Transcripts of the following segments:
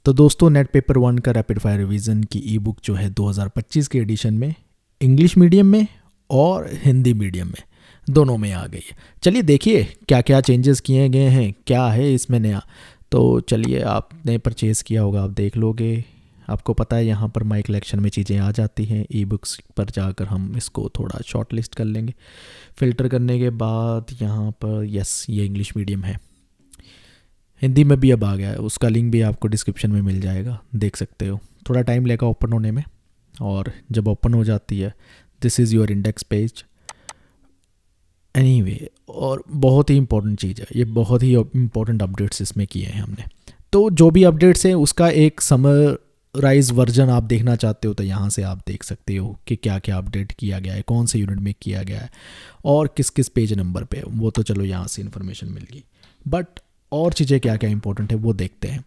तो दोस्तों net paper 1 का रैपिड फायर रिवीजन की ई बुक जो है 2025 के एडिशन में इंग्लिश मीडियम में और हिंदी मीडियम में दोनों में आ गई है। चलिए देखिए क्या क्या चेंजेस किए गए हैं, क्या है इसमें नया। तो चलिए, आपने परचेज़ किया होगा, आप देख लोगे, आपको पता है यहाँ पर माई कलेक्शन में चीज़ें आ जाती हैं। ई बुक्स पर जाकर हम इसको थोड़ा शॉर्ट लिस्ट कर लेंगे। फ़िल्टर करने के बाद यहाँ पर यस, ये इंग्लिश मीडियम है। हिंदी में भी अब आ गया है, उसका लिंक भी आपको डिस्क्रिप्शन में मिल जाएगा, देख सकते हो। थोड़ा टाइम लेगा ओपन होने में, और जब ओपन हो जाती है this is your index page anyway. और बहुत ही इंपॉर्टेंट चीज़ है ये, बहुत ही इंपॉर्टेंट अपडेट्स इसमें किए हैं हमने। तो जो भी अपडेट्स हैं उसका एक समराइज वर्जन आप देखना चाहते हो तो यहाँ से आप देख सकते हो कि क्या क्या अपडेट किया गया है, कौन से यूनिट में किया गया है और किस किस पेज नंबर पे। वो तो चलो यहाँ से इन्फॉर्मेशन मिल गई, बट और चीज़ें क्या क्या इंपॉर्टेंट है वो देखते हैं।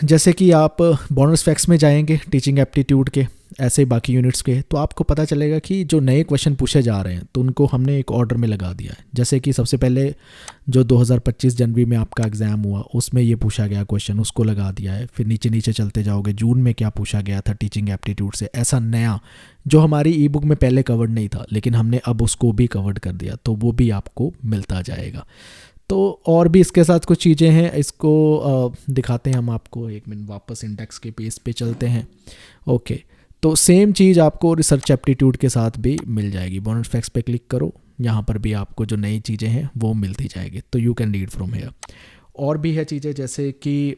जैसे कि आप बोनस फैक्ट्स में जाएंगे टीचिंग एप्टीट्यूड के, ऐसे ही बाकी यूनिट्स के, तो आपको पता चलेगा कि जो नए क्वेश्चन पूछे जा रहे हैं तो उनको हमने एक ऑर्डर में लगा दिया है। जैसे कि सबसे पहले जो 2025 जनवरी में आपका एग्ज़ाम हुआ उसमें ये पूछा गया क्वेश्चन, उसको लगा दिया है। फिर नीचे नीचे चलते जाओगे, जून में क्या पूछा गया था टीचिंग एप्टीट्यूड से, ऐसा नया जो हमारी ई बुक में पहले कवर्ड नहीं था लेकिन हमने अब उसको भी कवर्ड कर दिया, तो वो भी आपको मिलता जाएगा। तो और भी इसके साथ कुछ चीज़ें हैं, इसको दिखाते हैं हम आपको। एक मिनट, वापस इंडेक्स के पेज पे चलते हैं। ओके, तो सेम चीज़ आपको रिसर्च एप्टीट्यूड के साथ भी मिल जाएगी। बोनस फैक्ट्स पे क्लिक करो, यहाँ पर भी आपको जो नई चीज़ें हैं वो मिलती जाएगी, तो you can read from here. और भी है चीज़ें, जैसे कि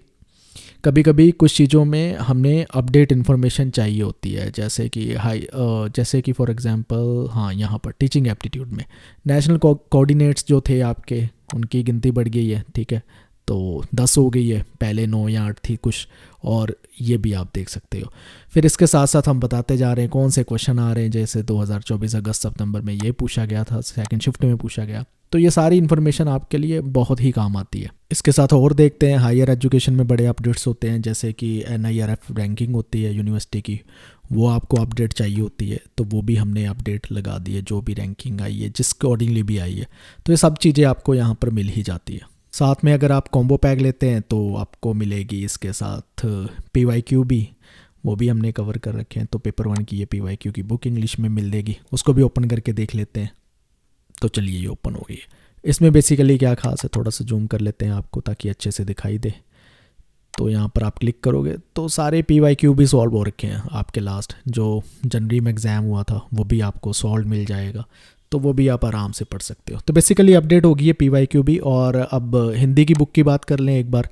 कभी कभी कुछ चीज़ों में हमने अपडेट इन्फॉर्मेशन चाहिए होती है, जैसे कि फॉर एग्जांपल हाँ, यहाँ पर टीचिंग एप्टीट्यूड में नेशनल कोऑर्डिनेट्स जो थे आपके, उनकी गिनती बढ़ गई है, ठीक है, तो 10 हो गई है, पहले 9 या 8 थी कुछ, और ये भी आप देख सकते हो। फिर इसके साथ साथ हम बताते जा रहे हैं कौन से क्वेश्चन आ रहे हैं, जैसे 2024 अगस्त सितंबर में ये पूछा गया था, सेकंड शिफ्ट में पूछा गया। तो ये सारी इन्फॉर्मेशन आपके लिए बहुत ही काम आती है। इसके साथ और देखते हैं, हायर एजुकेशन में बड़े अपडेट्स होते हैं, जैसे कि NIRF रैंकिंग होती है यूनिवर्सिटी की, वो आपको अपडेट चाहिए होती है, तो वो भी हमने अपडेट लगा दी है। जो भी रैंकिंग आई है, जिस अकॉर्डिंगली भी आई है, तो ये सब चीज़ें आपको यहाँ पर मिल ही जाती है। साथ में अगर आप कॉम्बो पैक लेते हैं तो आपको मिलेगी इसके साथ PYQ भी, वो भी हमने कवर कर रखे हैं। तो पेपर 1 की ये PYQ की बुक इंग्लिश में मिल देगी, उसको भी ओपन करके देख लेते हैं। तो चलिए, ये ओपन हो गई है। इसमें बेसिकली क्या खास है, थोड़ा सा जूम कर लेते हैं आपको ताकि अच्छे से दिखाई दे। तो यहाँ पर आप क्लिक करोगे तो सारे PYQ भी सॉल्व हो रखे हैं आपके। लास्ट जो जनवरी में एग्ज़ाम हुआ था वो भी आपको सॉल्व मिल जाएगा, तो वो भी आप आराम से पढ़ सकते हो। तो बेसिकली अपडेट होगी है PYQ भी। और अब हिंदी की बुक की बात कर लें एक बार,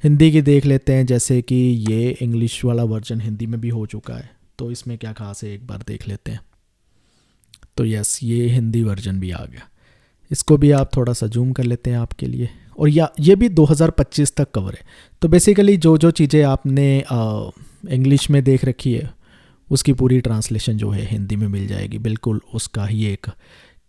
हिंदी की देख लेते हैं। जैसे कि ये इंग्लिश वाला वर्जन हिंदी में भी हो चुका है, तो इसमें क्या खास है एक बार देख लेते हैं। तो यस, ये हिंदी वर्जन भी आ गया, इसको भी आप थोड़ा सा जूम कर लेते हैं आपके लिए। और ये भी 2025 तक कवर है। तो बेसिकली जो जो चीज़ें आपने इंग्लिश में देख रखी है उसकी पूरी ट्रांसलेशन जो है हिंदी में मिल जाएगी, बिल्कुल उसका ही एक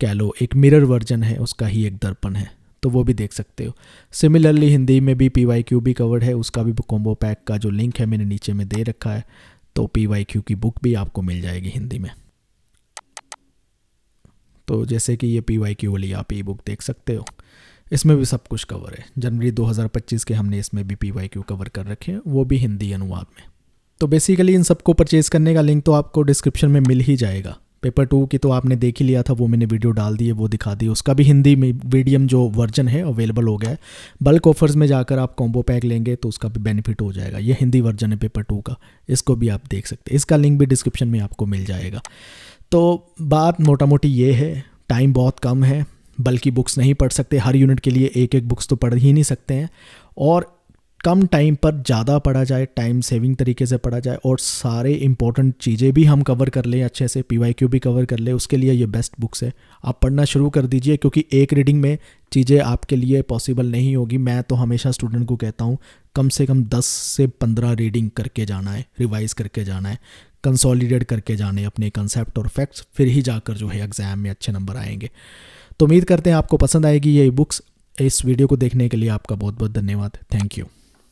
कह लो एक मिरर वर्जन है, उसका ही एक दर्पण है, तो वो भी देख सकते हो। सिमिलरली हिंदी में भी PYQ भी कवर्ड है, उसका भी कॉम्बो पैक का जो लिंक है मैंने नीचे में दे रखा है, तो PYQ की बुक भी आपको मिल जाएगी हिंदी में। तो जैसे कि ये PYQ वाली आप ई बुक देख सकते हो, इसमें भी सब कुछ कवर है। जनवरी 2025 के हमने इसमें भी PYQ कवर कर रखे हैं, वो भी हिंदी अनुवाद में। तो बेसिकली इन सबको परचेज़ करने का लिंक तो आपको डिस्क्रिप्शन में मिल ही जाएगा। पेपर 2 की तो आपने देख ही लिया था, वो मैंने वीडियो डाल दी है, वो दिखा दी। उसका भी हिंदी में मीडियम जो वर्जन है अवेलेबल हो गया है। बल्क ऑफर्स में जाकर आप कॉम्बो पैक लेंगे तो उसका भी बेनिफिट हो जाएगा। ये हिंदी वर्जन है पेपर 2 का, इसको भी आप देख सकते हैं, इसका लिंक भी डिस्क्रिप्शन में आपको मिल जाएगा। तो बात मोटा मोटी ये है, टाइम बहुत कम है, बल्कि बुक्स नहीं पढ़ सकते, हर यूनिट के लिए एक एक बुक्स तो पढ़ ही नहीं सकते हैं। और कम टाइम पर ज़्यादा पढ़ा जाए, टाइम सेविंग तरीके से पढ़ा जाए, और सारे इंपॉर्टेंट चीज़ें भी हम कवर कर लें अच्छे से, PYQ भी कवर कर ले, उसके लिए ये बेस्ट बुक्स है। आप पढ़ना शुरू कर दीजिए, क्योंकि एक रीडिंग में चीज़ें आपके लिए पॉसिबल नहीं होगी। मैं तो हमेशा स्टूडेंट को कहता हूँ कम से कम 10 से 15 रीडिंग करके जाना है, रिवाइज़ करके जाना है, कंसोलिडेट करके जाने अपने कंसेप्ट और फैक्ट्स, फिर ही जाकर जो है एग्ज़ाम में अच्छे नंबर आएंगे। तो उम्मीद करते हैं आपको पसंद आएगी ये बुक्स। इस वीडियो को देखने के लिए आपका बहुत बहुत धन्यवाद। Thank you.